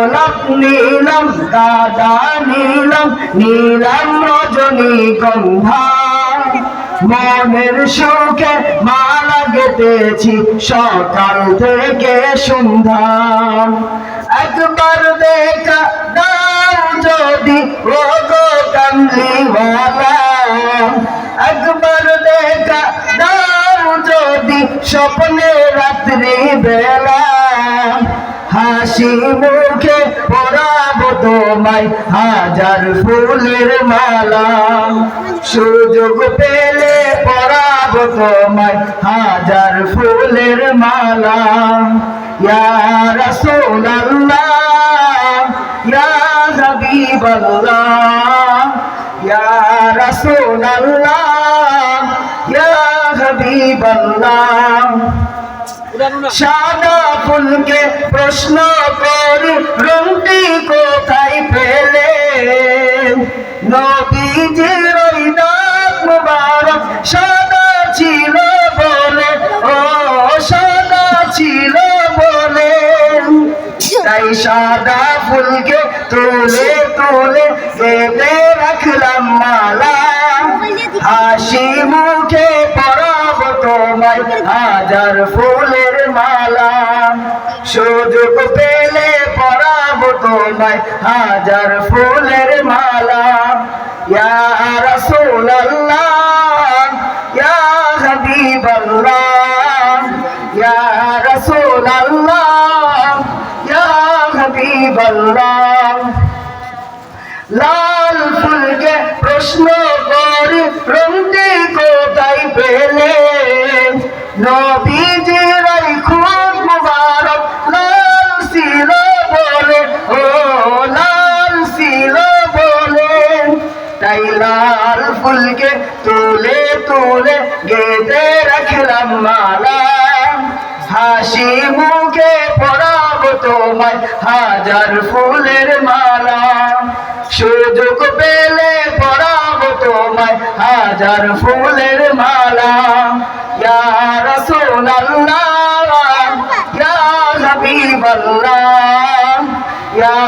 গোলাপ নীলম গাঁদা নীলম নীলম রজনীগন্ধা মনের সুখে মালা গেঁথেছি সকাল থেকে সন্ধ্যা একবার দেখা দাও যদি ও গো কামলিওয়ালা একবার দেখা দাও যদি স্বপ্নে রাত্রি বেলা হাসি মুখে পরাবো তোমায় হাজার ফুলের মালা সুযোগ পেলে পরাবো তোমায় হাজার ফুলের মালা ইয়া রাসূলুল্লাহ ইয়া হাবিবাল্লাহ ইয়া রাসূলুল্লাহ ইয়া হাবিবাল্লাহ সাদা ফুলকে প্রশ্ন করি রংটি কোথায় পেলে নবীজির ওই নাক মুবারক সাদা ছিল বলে ও সাদা ছিল বলে তাই সাদা ফুলকে তুলে তুলে গেঁথে রাখলাম মালা হাসি মুখে পরাবো তোমায় হাজার ফুলের মালা সুযোগ পেলে পরাবো তোমায় হাজার ফুলের মালা ইয়া রাসূলুল্লাহ ইয়া হাবিবাল্লাহ ইয়া রাসূলুল্লাহ ইয়া হাবিবাল্লাহ লাল ফুলকে প্রশ্ন করি রংটি কোথায় পেলে নবীজির ওই খুব মুবারক লাল ছিল বলে ও লাল ছিল বলে তাই লাল ফুলকে তুলে তুলে গেঁথে রাখলাম মালা হাসি মুখে পরাবো তোমায় হাজার ফুলের মালা সুযোগ পেলে পরাবো তোমায় হাজার ফুলের মালা ইয়া রাসূলুল্লাহ ইয়া হাবিবাল্লাহ ইয়া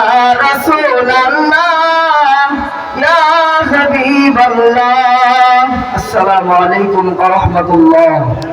রাসূলুল্লাহ ইয়া হাবিবাল্লাহ আসসালামু আলাইকুম ওয়া রাহমাতুল্লাহ।